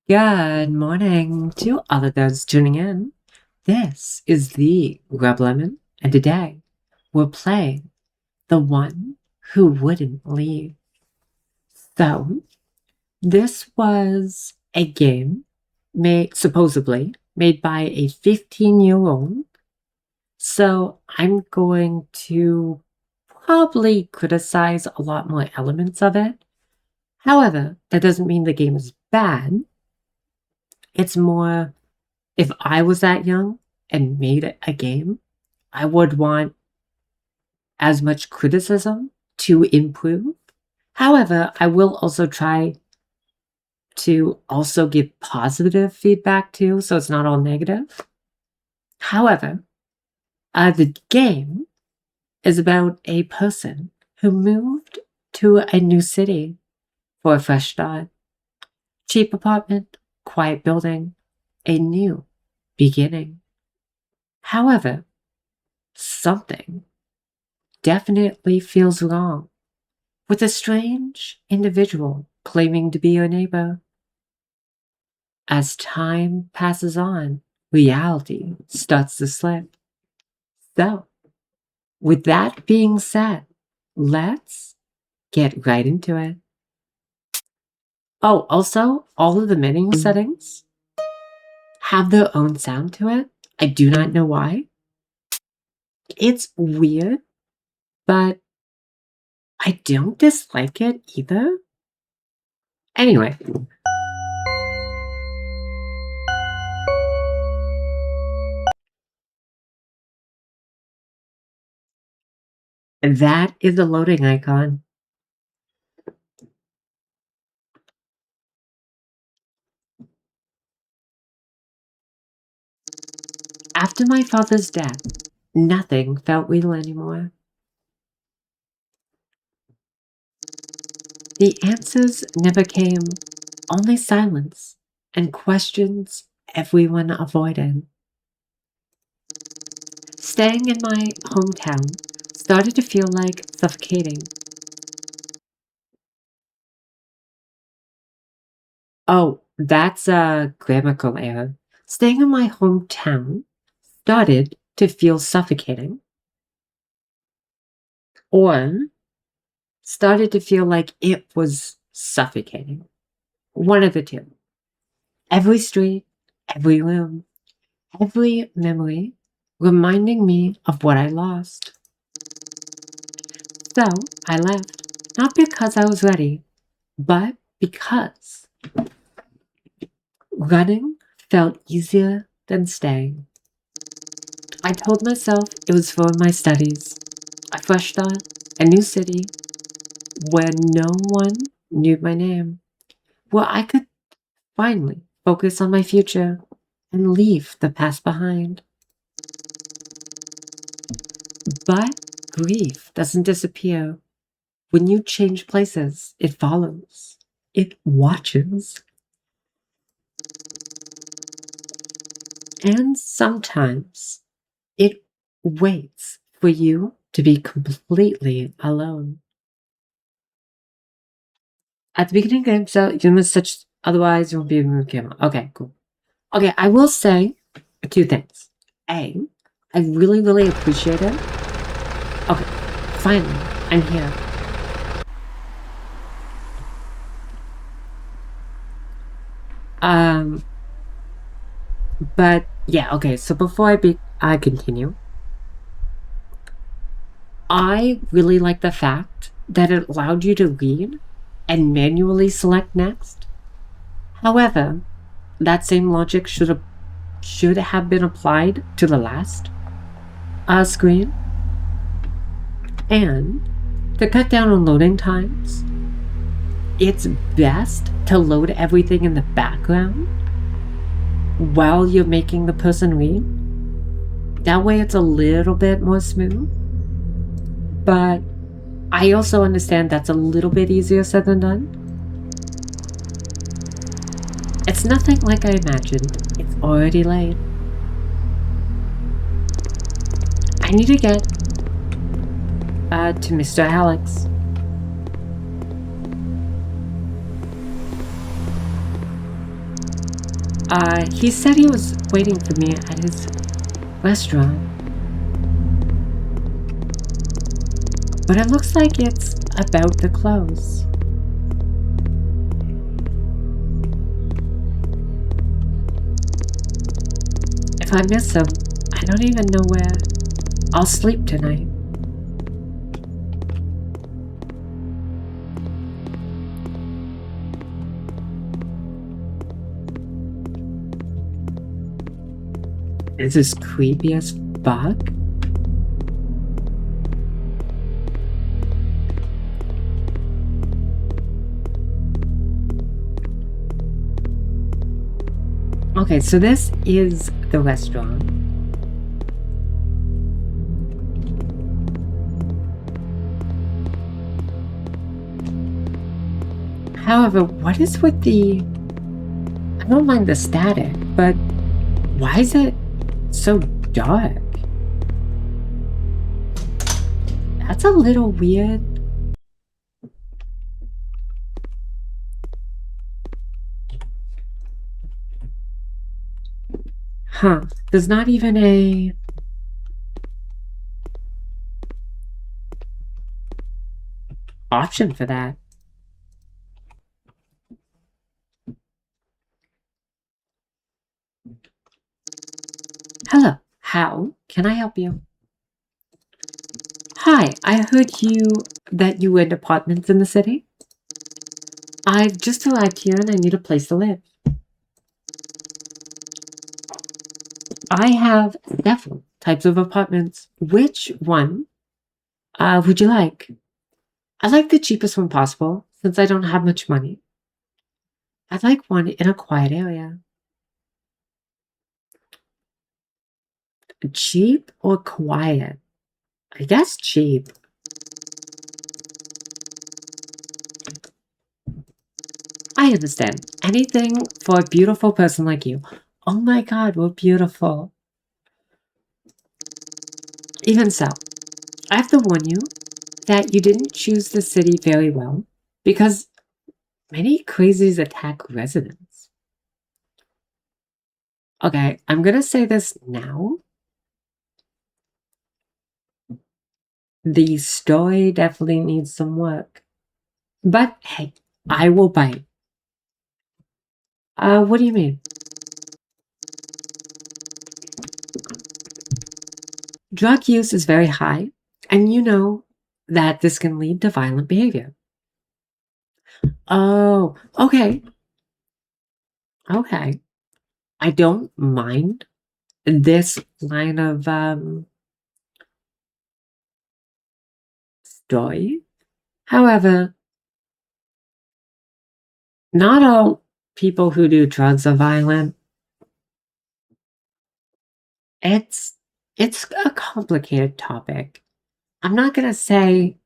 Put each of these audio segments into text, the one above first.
Good morning to all of those tuning in. This is the Grub Lemon, and today we're playing The One Who Wouldn't Leave. So, this was a game supposedly made by a 15-year-old. So, I'm going to probably criticize a lot more elements of it. However, that doesn't mean the game is bad. It's more, if I was that young and made a game, I would want as much criticism to improve. However, I will also try to also give positive feedback too, so it's not all negative. However, the game is about a person who moved to a new city for a fresh start. Cheap apartment, quiet building, a new beginning. However, something definitely feels wrong with a strange individual claiming to be your neighbor. As time passes on, reality starts to slip. So, with that being said, let's get right into it. Oh, also, all of the menu settings have their own sound to it. I do not know why. It's weird, but I don't dislike it either. Anyway, that is the loading icon. After my father's death, nothing felt real anymore. The answers never came, only silence and questions everyone avoided. Staying in my hometown started to feel like suffocating. Oh, that's a grammatical error. Staying in my hometown started to feel suffocating, or started to feel like it was suffocating. One of the two. Every street, every room, every memory reminding me of what I lost. So I left, not because I was ready, but because running felt easier than staying. I told myself it was for my studies, a fresh start, a new city where no one knew my name, where I could finally focus on my future and leave the past behind. But grief doesn't disappear. When you change places, it follows. It watches. And sometimes it waits for you to be completely alone. At the beginning of the game, so you must touch, otherwise you won't be able to move the camera. Okay, cool. Okay, I will say two things. A, I really, really appreciate it. Okay, finally, I'm here. But yeah, okay, so before I continue, I really like the fact that it allowed you to read and manually select next. However, that same logic should have been applied to the last screen. And to cut down on loading times, it's best to load everything in the background while you're making the person read. That way it's a little bit more smooth. But I also understand that's a little bit easier said than done. It's nothing like I imagined. It's already late. I need to get to Mr. Alex. He said he was waiting for me at his restaurant. But it looks like it's about to close. If I miss him, I don't even know where I'll sleep tonight. Is this creepy as fuck? Okay, so this is the restaurant. However, what is with the... I don't mind the static, but why is it so dark? That's a little weird. Huh, there's not even a... option for that. Hello, how can I help you? Hi, I heard that you rent apartments in the city. I've just arrived here and I need a place to live. I have several types of apartments. Which one would you like? I like the cheapest one possible, since I don't have much money. I'd like one in a quiet area. Cheap or quiet? I guess cheap. I understand. Anything for a beautiful person like you. Oh my god, we're beautiful. Even so, I have to warn you that you didn't choose the city very well, because many crazies attack residents. Okay, I'm gonna say this now. The story definitely needs some work. But hey, I will bite. What do you mean? Drug use is very high, and you know that this can lead to violent behavior. Oh, okay. Okay. I don't mind this line of story. However, not all people who do drugs are violent. It's it's a complicated topic. I'm not gonna say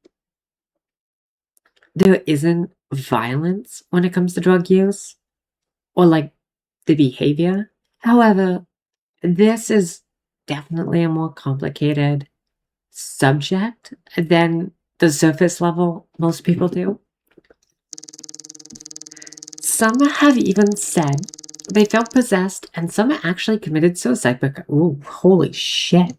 there isn't violence when it comes to drug use or like the behavior. However, this is definitely a more complicated subject than the surface level most people do. Some have even said they felt possessed, and some actually committed suicide. But ooh, holy shit!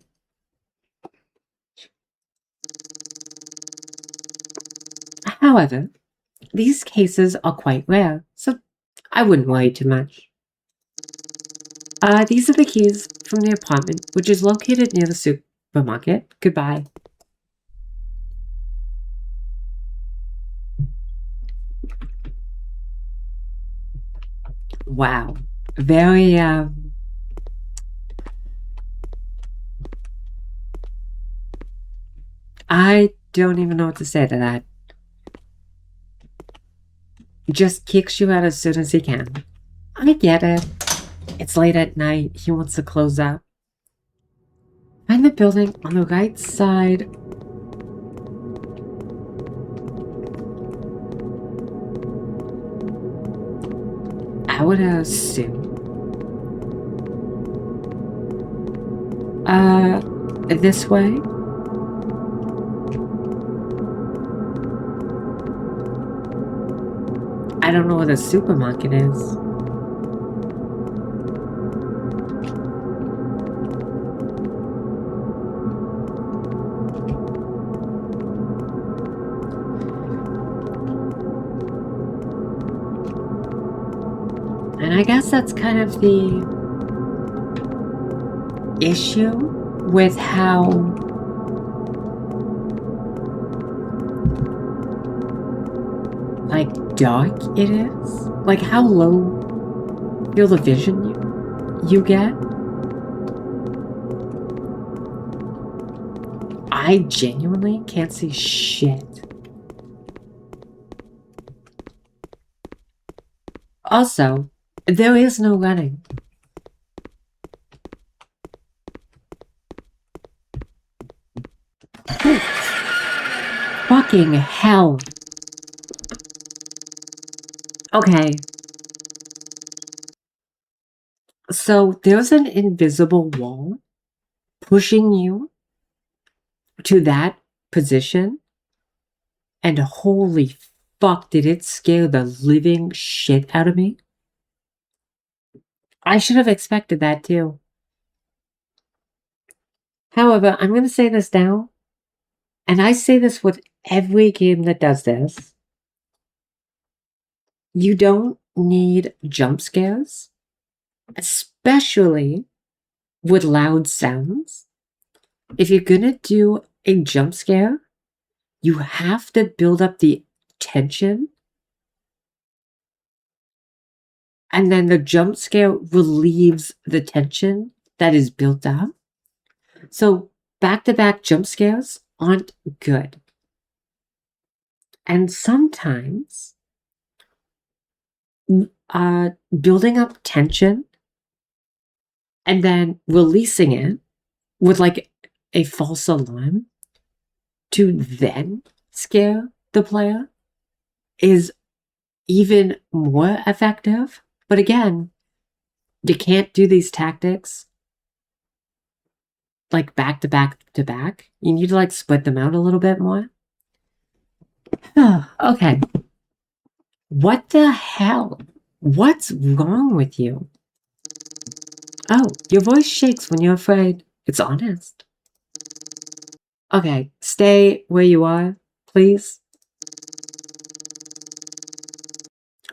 However, these cases are quite rare, so I wouldn't worry too much. These are the keys from the apartment, which is located near the supermarket. Goodbye. Wow. Very, I don't even know what to say to that. Just kicks you out as soon as he can. I get it. It's late at night. He wants to close up. Find the building on the right side. I would assume. This way? I don't know where the supermarket is. And I guess that's kind of the issue with how like dark it is. Like how low field of vision you get. I genuinely can't see shit. Also, there is no running. Fucking hell. Okay. So there's an invisible wall pushing you to that position, and holy fuck, did it scare the living shit out of me. I should have expected that too. However, I'm going to say this now, and I say this with every game that does this. You don't need jump scares, especially with loud sounds. If you're going to do a jump scare, you have to build up the tension, and then the jump scare relieves the tension that is built up. So back-to-back jump scares aren't good. And sometimes building up tension and then releasing it with like a false alarm to then scare the player is even more effective. But again, you can't do these tactics like back to back to back. You need to like split them out a little bit more. Okay. What the hell? What's wrong with you? Oh, your voice shakes when you're afraid. It's honest. Okay, stay where you are, please.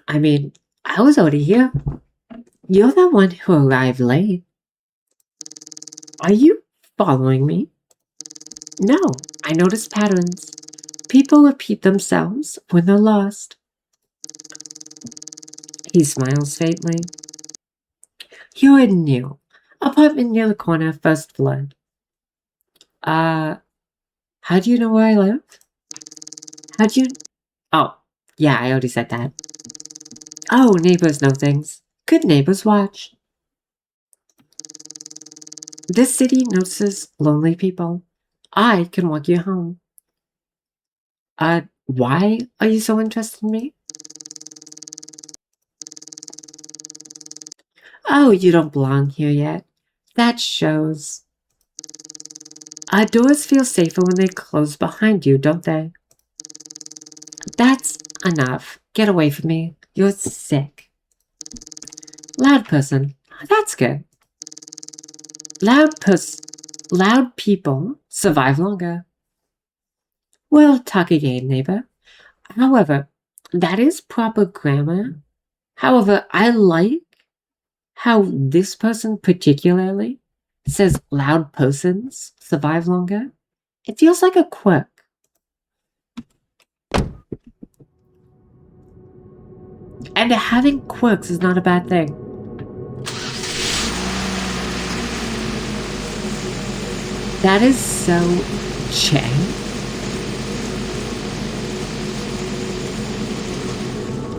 I mean, I was already here. You're the one who arrived late. Are you following me? No, I notice patterns. People repeat themselves when they're lost. He smiles faintly. You're new. Apartment near the corner, first floor. How do you know where I live? How'd you... Oh, yeah, I already said that. Oh, neighbors know things. Good neighbors watch. This city notices lonely people. I can walk you home. Why are you so interested in me? Oh, you don't belong here yet. That shows. Doors feel safer when they close behind you, don't they? That's enough. Get away from me. You're sick. Loud person. That's good. Loud people survive longer. We'll talk again, neighbor. However, that is proper grammar. However, I like how this person particularly says loud persons survive longer. It feels like a quirk. And having quirks is not a bad thing. That is so Chang.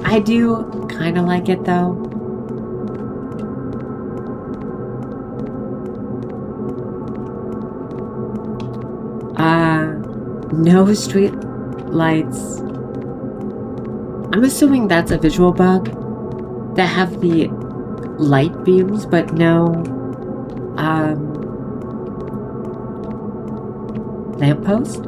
I do kind of like it though. No street lights. I'm assuming that's a visual bug that have the light beams, but no lamppost.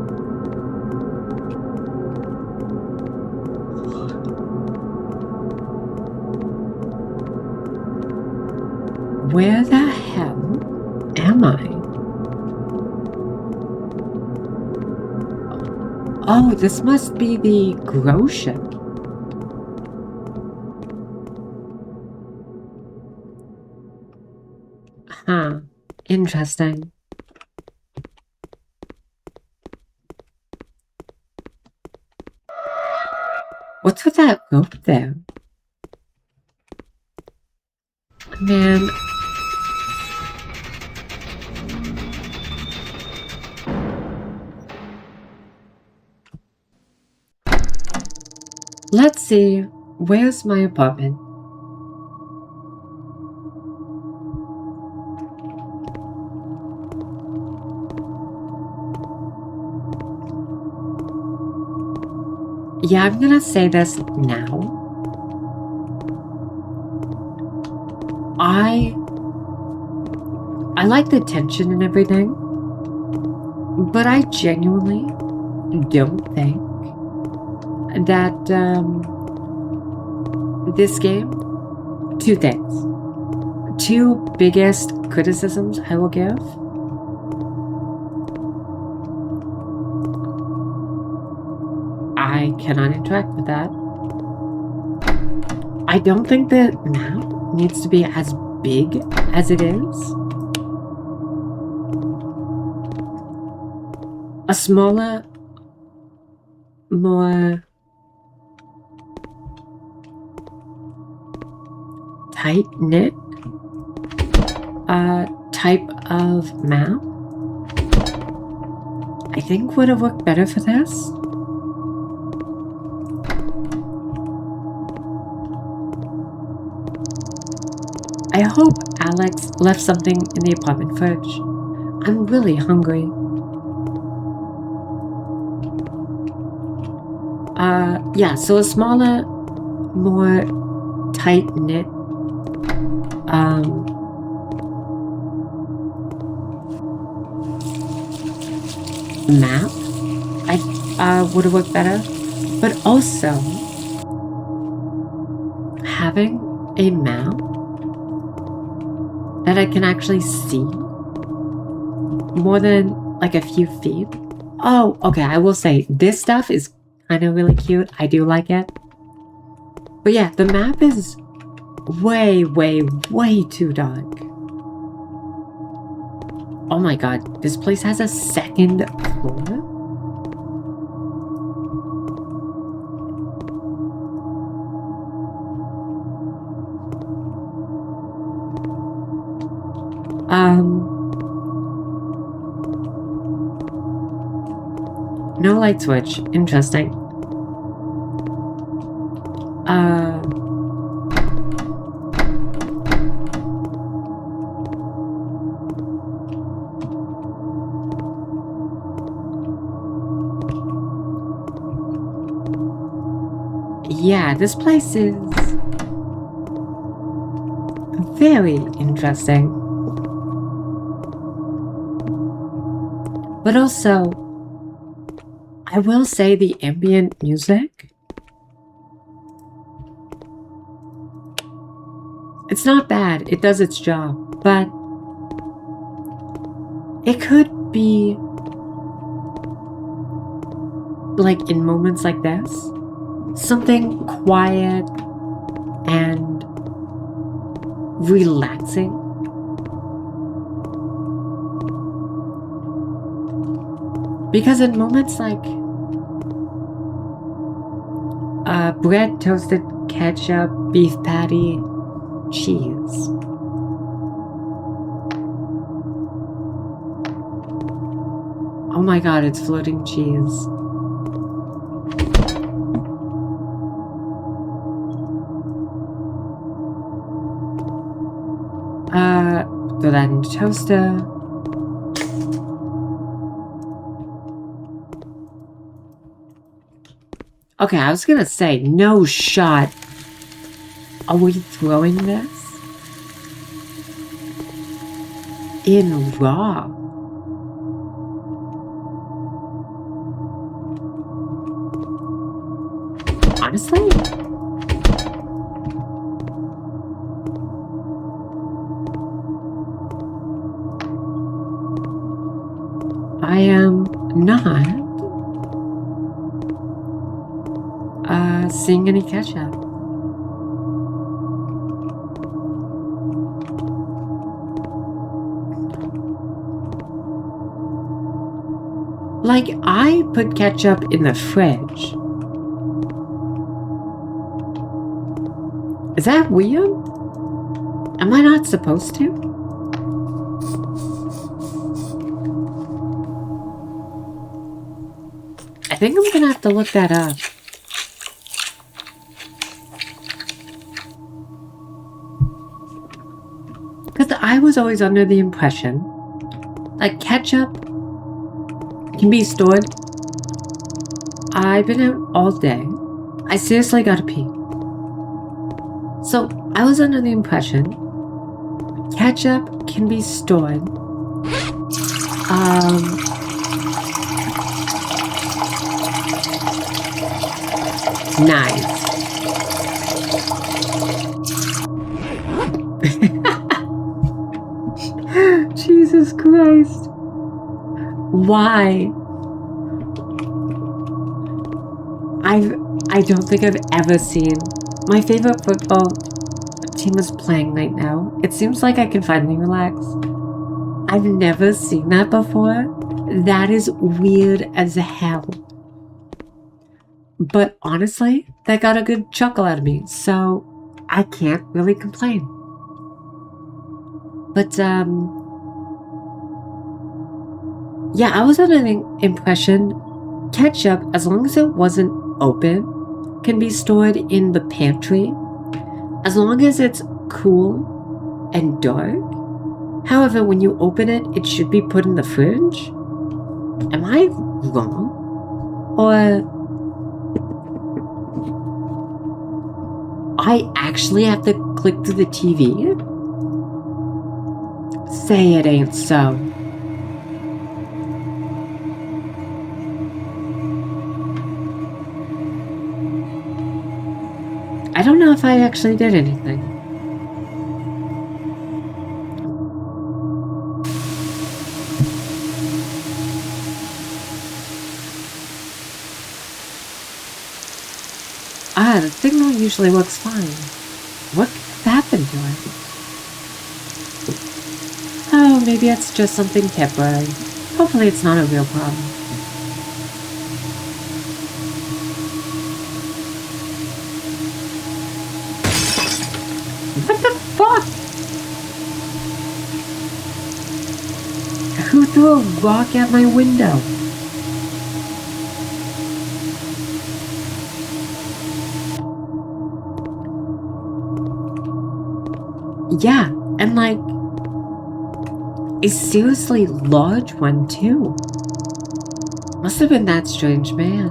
Where the hell am I? Oh, this must be the grow ship. Huh. Interesting. What's with that rope there? Man. Let's see. Where's my apartment? Yeah, I'm gonna say this now. I like the tension and everything, but I genuinely don't think that this game, two things. Two biggest criticisms I will give. I cannot interact with that. I don't think the map needs to be as big as it is. A smaller, more tight-knit type of map, I think would have worked better for this. I hope Alex left something in the apartment fridge. I'm really hungry. Yeah, so a smaller, more tight-knit, map, I would have worked better. But also, having a map that I can actually see more than like a few feet. Oh, okay, I will say this stuff is kind of really cute. I do like it. But yeah, the map is way, way, way too dark. Oh my god, this place has a second floor? No light switch. Interesting. Yeah, this place is very interesting. But also, I will say the ambient music, it's not bad. It does its job, but it could be like in moments like this, something quiet and relaxing. Because in moments like bread, toasted ketchup, beef patty, cheese. Oh my god, it's floating cheese. Throw that in the toaster. Okay, I was gonna say, no shot. Are we throwing this in raw? Honestly? I am not seeing any ketchup. Like, I put ketchup in the fridge. Is that weird? Am I not supposed to? I think I'm gonna have to look that up. Because I was always under the impression that ketchup can be stored. I've been out all day. I seriously gotta pee. So I was under the impression ketchup can be stored. Nice. Jesus Christ. Why? I don't think I've ever seen my favorite football team is playing right now. It seems like I can finally relax. I've never seen that before. That is weird as hell. But honestly, that got a good chuckle out of me, so I can't really complain. But, yeah, I was under the impression ketchup, as long as it wasn't open, can be stored in the pantry, as long as it's cool and dark. However, when you open it, it should be put in the fridge. Am I wrong? Or I actually have to click through the TV? Say it ain't so. I don't know if I actually did anything. The signal usually works fine. What happened to it? Oh, maybe it's just something temporary. Hopefully it's not a real problem. What the fuck? Who threw a rock at my window? Yeah, and like, a seriously large one too. Must have been that strange man.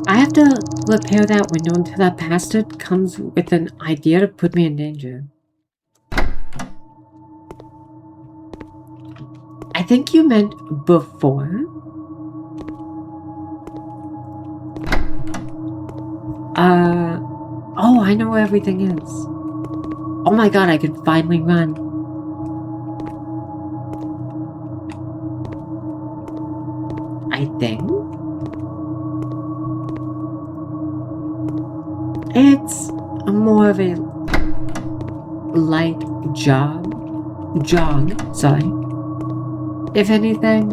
I have to repair that window until that bastard comes with an idea to put me in danger. I think you meant before? Oh, I know where everything is. Oh my god, I can finally run. I think. It's more of a light jog, sorry. If anything.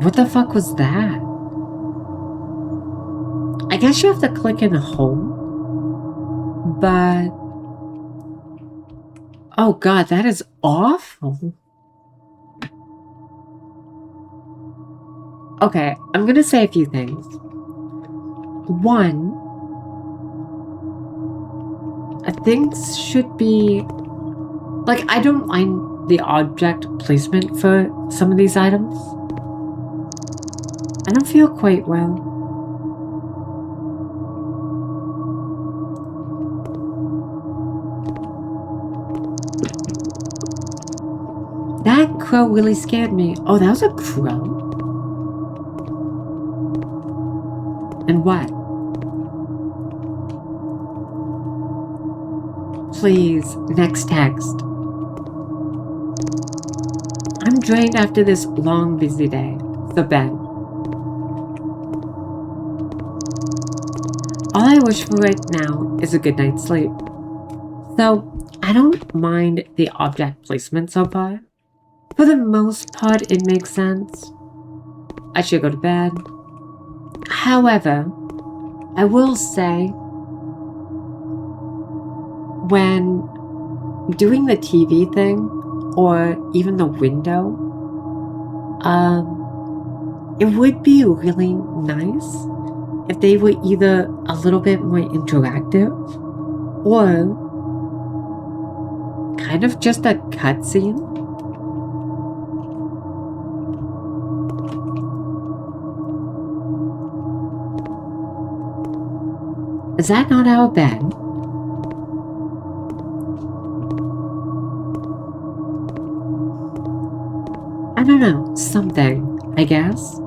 What the fuck was that? I guess you have to click in home. But... oh god, that is awful. Okay, I'm gonna say a few things. One, things should be... like, I don't mind the object placement for some of these items. I don't feel quite well. That crow really scared me. Oh, that was a crow? And what? Please, next text. I'm drained after this long, busy day. So bed. All I wish for right now is a good night's sleep. So, I don't mind the object placement so far. For the most part, it makes sense. I should go to bed. However, I will say, when doing the TV thing, or even the window, it would be really nice if they were either a little bit more interactive or kind of just a cutscene. Is that not our bed? I don't know, something, I guess.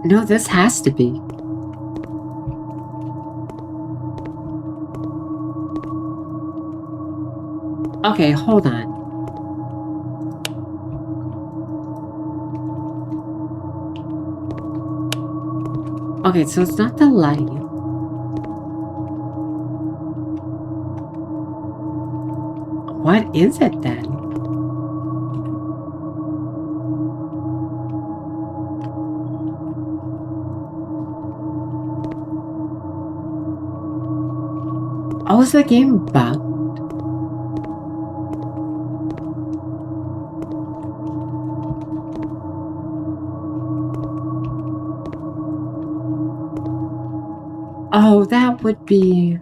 No, this has to be. Okay, hold on. Okay, so it's not the light. What is it then? Oh, is the game bugged? Oh, that would be...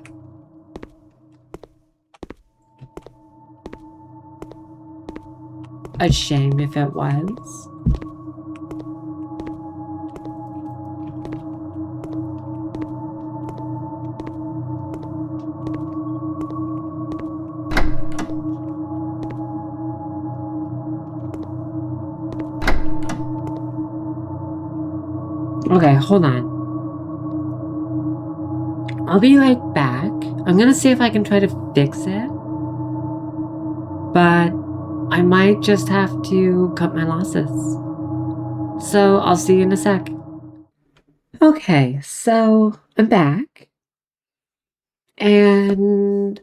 a shame if it was. Okay, hold on. I'll be right back. I'm gonna see if I can try to fix it. But I might just have to cut my losses. So I'll see you in a sec. Okay, so I'm back. And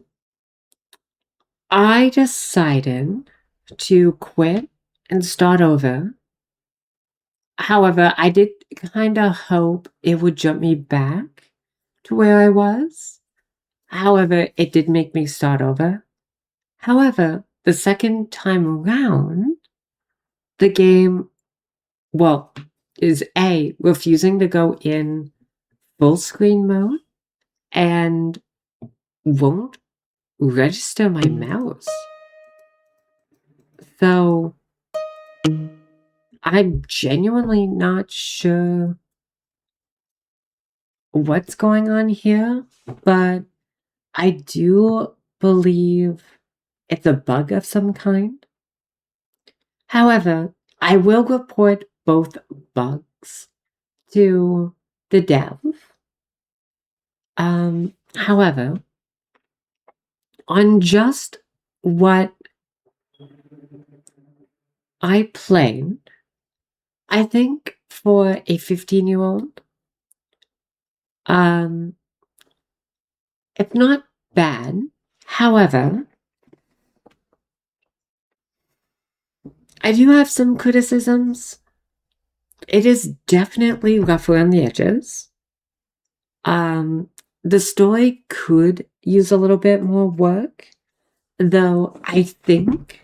I decided to quit and start over. However, I did kind of hope it would jump me back to where I was. However, it did make me start over. However, the second time around, the game, well, is A, refusing to go in full screen mode and won't register my mouse. So I'm genuinely not sure what's going on here, but I do believe it's a bug of some kind. However, I will report both bugs to the dev. However, on just what I played, I think for a 15-year-old, it's not bad. However, I do have some criticisms. It is definitely rough around the edges. The story could use a little bit more work, though I think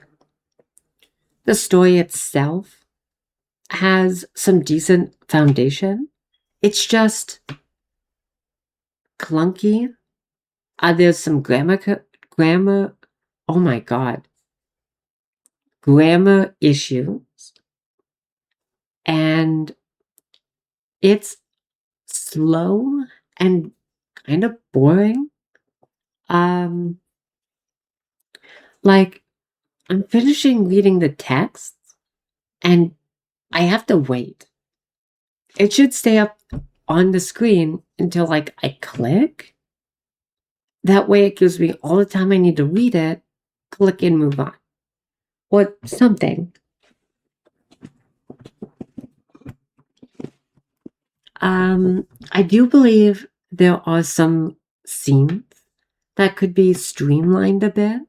the story itself has some decent foundation. It's just clunky. There's some grammar, oh my god, grammar issues. And it's slow and kind of boring. Um, like, I'm finishing reading the text and I have to wait. It should stay up on the screen until like I click. That way it gives me all the time I need to read it, click and move on. Or something. I do believe there are some scenes that could be streamlined a bit.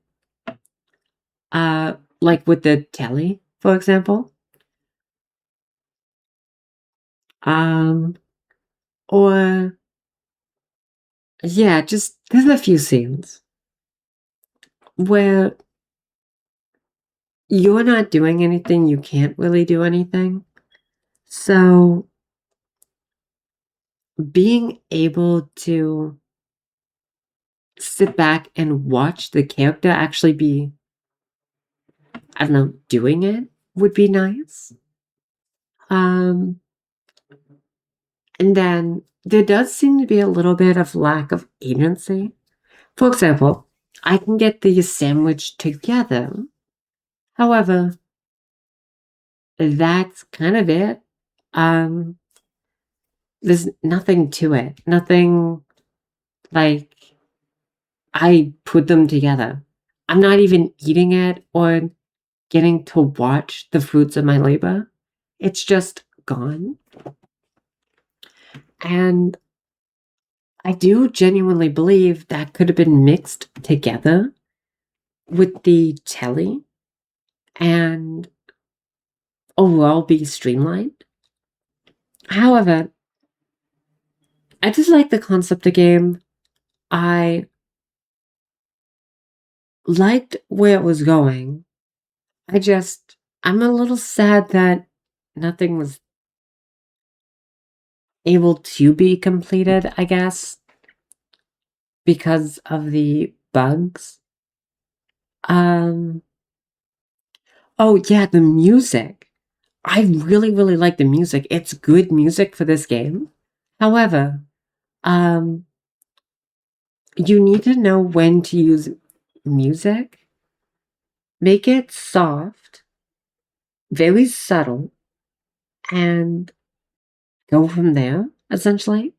Like with the telly, for example. Um, or yeah, just there's a few scenes where you're not doing anything, you can't really do anything. So being able to sit back and watch the character actually be, I don't know, doing it would be nice. Um, and then there does seem to be a little bit of lack of agency. For example, I can get these sandwiched together. However, that's kind of it. Um, there's nothing to it. Nothing like I put them together. I'm not even eating it or getting to watch the fruits of my labor. It's just gone. And I do genuinely believe that could have been mixed together with the telly and overall be streamlined. However, I just like the concept of the game. I liked where it was going. I'm a little sad that nothing was able to be completed, I guess, because of the bugs. Um, oh yeah, the music. I really, really like the music. It's good music for this game. However, um, you need to know when to use music. Make it soft, very subtle, and go from there, essentially.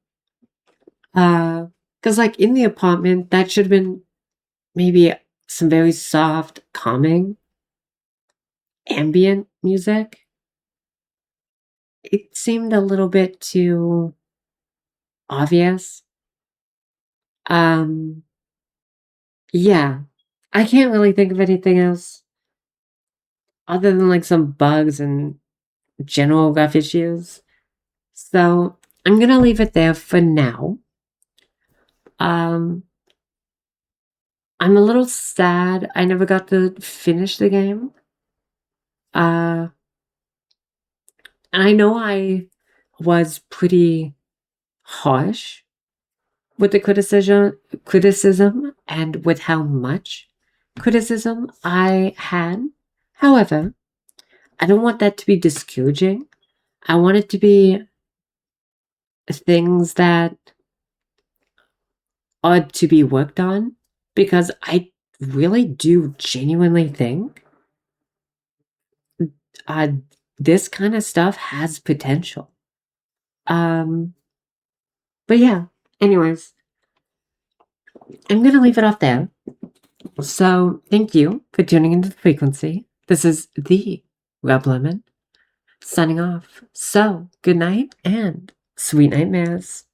Because like in the apartment, that should have been maybe some very soft, calming, ambient music. It seemed a little bit too obvious. Um, yeah, I can't really think of anything else other than like some bugs and general rough issues. So I'm gonna leave it there for now. Um, I'm a little sad I never got to finish the game. Uh, and I know I was pretty harsh with the criticism and with how much criticism I had. However, I don't want that to be discouraging. I want it to be things that are to be worked on because I really do genuinely think uh, this kind of stuff has potential. Um, but yeah, anyways, I'm going to leave it off there. So thank you for tuning into the frequency. This is the Rub Lemon signing off. So good night and sweet nightmares.